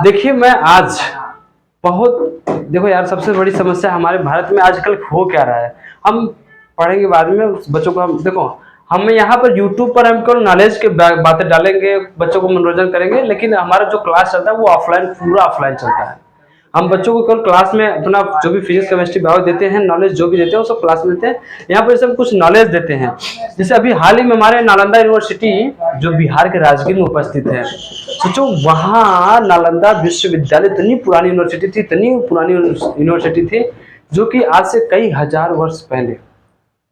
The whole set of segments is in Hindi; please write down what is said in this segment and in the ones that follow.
देखिए मैं आज बहुत, देखो यार, सबसे बड़ी समस्या हमारे भारत में आजकल हो क्या रहा है। हम पढ़ेंगे बाद में बच्चों को, हम देखो, हम यहाँ पर यूट्यूब पर हम केवल नॉलेज के बातें डालेंगे, बच्चों को मनोरंजन करेंगे, लेकिन हमारा जो क्लास चलता है वो ऑफलाइन, पूरा ऑफलाइन चलता है। हम बच्चों को केवल क्लास में अपना जो भी फिजिक्स केमिस्ट्री बायो देते हैं, नॉलेज जो भी देते हैं वो सब क्लास में देते हैं। यहाँ पर सब कुछ नॉलेज देते हैं। जैसे अभी हाल ही में हमारे नालंदा यूनिवर्सिटी जो बिहार के राजगीर में उपस्थित है, सोचो वहाँ नालंदा विश्वविद्यालय, इतनी पुरानी यूनिवर्सिटी थी, इतनी पुरानी यूनिवर्सिटी थी, जो कि आज से कई हजार वर्ष पहले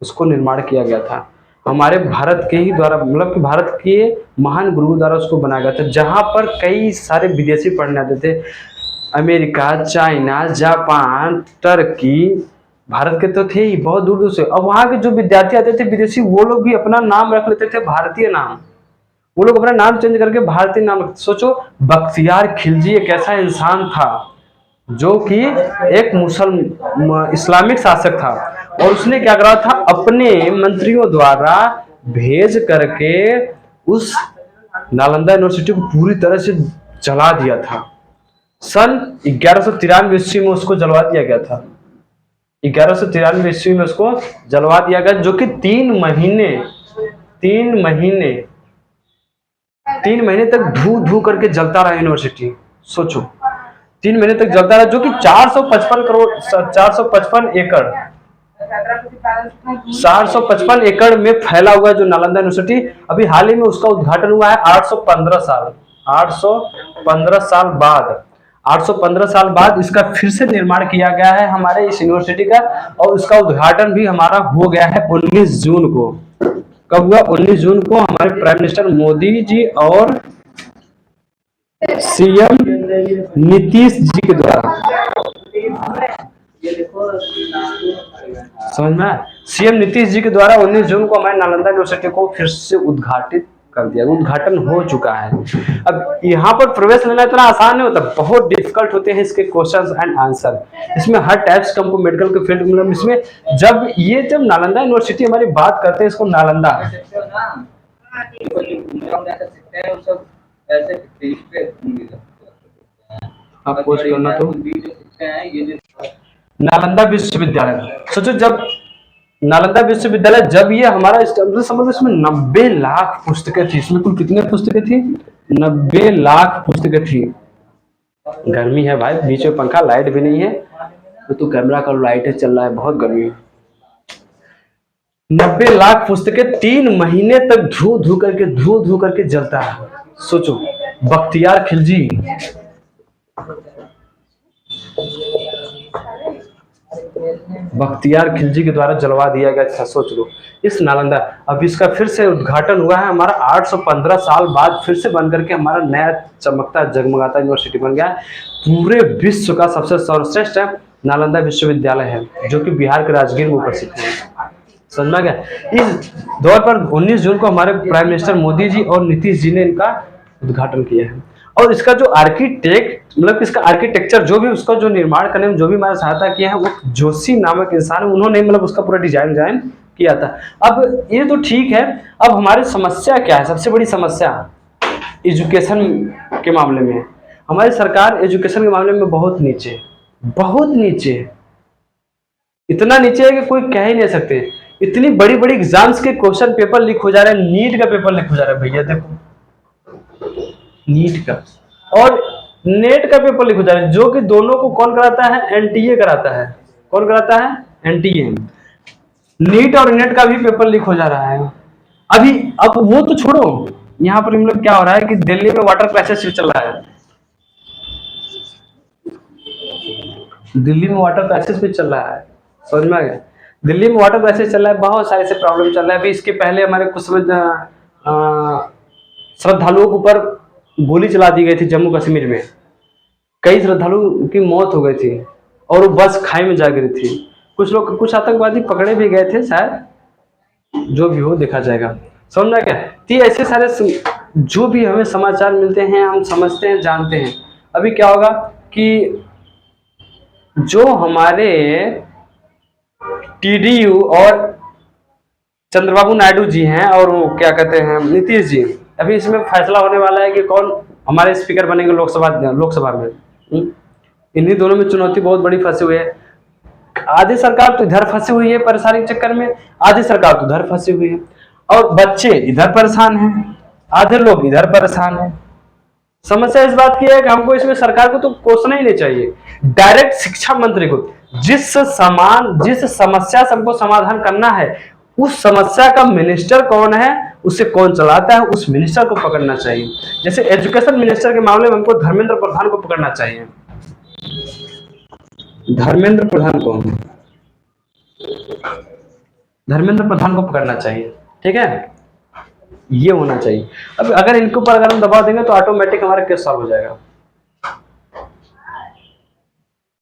उसको निर्माण किया गया था। हमारे भारत के ही द्वारा, मतलब कि भारत के महान गुरु द्वारा उसको बनाया गया था, जहाँ पर कई सारे विदेशी पढ़ने आते थे। America, China, Japan, Turkey, Bharat के तो थे ही, बहुत दूर दूर से। और वहाँ के जो विद्यार्थी आते थे विदेशी, वो लोग भी अपना नाम रख लेते थे भारतीय नाम। वो लोग अपना नाम चेंज करके भारतीय नाम, सोचो बख्तियार खिलजी एक ऐसा इंसान था जो कि एक मुसलमान इस्लामिक शासक था, और उसने क्या करा था, अपने मंत्रियों द्वारा भेज करके उस नालंदा यूनिवर्सिटी को पूरी तरह से जला दिया था। सन 1193 ईस्वी में उसको जलवा दिया गया था। 1193 ईस्वी में उसको जलवा दिया गया, जो कि 3 महीने तक धू धू करके जलता रहा यूनिवर्सिटी। सोचो 3 महीने तक जलता रहा, जो कि 455 एकड़ में फैला हुआ है जो नालंदा यूनिवर्सिटी। अभी हाल ही में उसका उद्घाटन हुआ है 815 साल बाद। 815 साल बाद इसका फिर से निर्माण किया गया है हमारे इस यूनिवर्सिटी का, और उसका उद्घाटन भी हमारा हो गया है 19 जून को। कब हुआ? 19 जून को हमारे प्राइम मिनिस्टर मोदी जी और सीएम नीतीश जी के द्वारा, समझ में, सीएम नीतीश जी के द्वारा 19 जून को हमारे नालंदा यूनिवर्सिटी को फिर से उद्घाटित कर दिया। उद्घाटन हो चुका है। अब यहाँ पर प्रवेश लेना इतना आसान नहीं होता, बहुत डिफिकल्ट होते हैं इसके क्वेश्चंस एंड आंसर। इसमें हर टाइप्स का हमको मेडिकल के फील्ड, मतलब इसमें जब नालंदा यूनिवर्सिटी हमारी बात करते हैं, इसको नालंदा आप पोस्ट करना तो नालंदा विश्वविद्यालय, सोचो जब नालंदा विश्वविद्यालय, जब ये हमारा समझ, इसमें 90 लाख पुस्तकें थी। इसमें कुल कितने पुस्तकें थी? 90 लाख पुस्तकें थी। गर्मी है भाई, बीच में पंखा, लाइट भी नहीं है, तो कैमरा का लाइट है चल रहा है, बहुत गर्मी है। 90 लाख पुस्तकें 3 महीने तक धू धू करके जलता है। सोचो बख्तियार खिलजी, के द्वारा जलवा दिया गया था। सोच लो इस नालंदा, अब इसका फिर से उद्घाटन हुआ है हमारा 815 साल बाद, फिर से बन करके हमारा नया चमकता जगमगाता यूनिवर्सिटी बन गया। पूरे विश्व का सबसे सर्वश्रेष्ठ नालंदा विश्वविद्यालय है, जो कि बिहार के राजगीर में उपस्थित है। समझ गया? इस दौर पर 19 जून को हमारे प्राइम मिनिस्टर मोदी जी और नीतीश जी ने इनका उद्घाटन किया है। और इसका जो आर्किटेक्ट, मतलब इसका आर्किटेक्चर, जो भी उसका जो निर्माण करने में जो भी हमारा सहायता किया है, वो जोशी नामक इंसान है, उन्होंने मतलब उसका पूरा डिजाइन किया था। अब ये तो ठीक है, अब हमारी समस्या क्या है? सबसे बड़ी समस्या एजुकेशन के मामले में, हमारी सरकार एजुकेशन के मामले में बहुत नीचे, इतना नीचे है कि कोई कह ही नहीं सकते। इतनी बड़ी बड़ी एग्जाम्स के क्वेश्चन पेपर लीक हो जा रहे हैं, नीट का पेपर लीक हो जा रहा है भैया, देखो नीट का और नेट का पेपर लीक हो जा रहा है, जो कि दोनों को कौन कराता है? एनटीए कराता है। कौन कराता है? एनटीए। नीट और नेट का भी पेपर लीक हो जा रहा है अभी। अब वो तो छोड़ो, यहाँ पर मतलब क्या हो रहा है कि दिल्ली में वाटर क्राइसिस चल रहा है, दिल्ली में वाटर क्राइसिस भी चल रहा है। समझ में आ गया? दिल्ली में वाटर क्राइसिस चल रहा है, बहुत सारे से प्रॉब्लम चल रहा है। अभी इसके पहले हमारे कुछ समय श्रद्धालुओं के ऊपर गोली चला दी गई थी जम्मू कश्मीर में, कई श्रद्धालुओं की मौत हो गई थी और वो बस खाई में जा गिरी थी। कुछ आतंकवादी पकड़े भी गए थे शायद, जो भी हो देखा जाएगा। समझना क्या? तो ऐसे सारे जो भी हमें समाचार मिलते हैं, हम समझते हैं, जानते हैं। अभी क्या होगा कि जो हमारे टीडीयू और चंद्रबाबू नायडू जी हैं, और वो क्या कहते हैं नीतीश जी, अभी इसमें फैसला होने वाला है कि कौन हमारे स्पीकर बनेंगे लोकसभा में। इन्हीं दोनों में चुनौती बहुत बड़ी फंसी हुई है। आधी सरकार तो इधर फंसी हुई है परेशानी के चक्कर में, आधी सरकार तो उधर फंसी हुई है, और बच्चे इधर परेशान हैं, आधे लोग इधर परेशान हैं। समस्या इस बात की है कि हमको इसमें सरकार को तो कोसना ही नहीं चाहिए, डायरेक्ट शिक्षा मंत्री को जिस समस्या से हमको समाधान करना है, उस समस्या का मिनिस्टर कौन है, उसे कौन चलाता है, उस मिनिस्टर को पकड़ना चाहिए। जैसे एजुकेशन मिनिस्टर के मामले में हमको धर्मेंद्र प्रधान को पकड़ना चाहिए। धर्मेंद्र प्रधान कौन है? धर्मेंद्र प्रधान को पकड़ना चाहिए, ठीक है, ये होना चाहिए। अब अगर इनके ऊपर अगर हम दबाव देंगे तो ऑटोमेटिक हमारा केस सॉल्व हो जाएगा।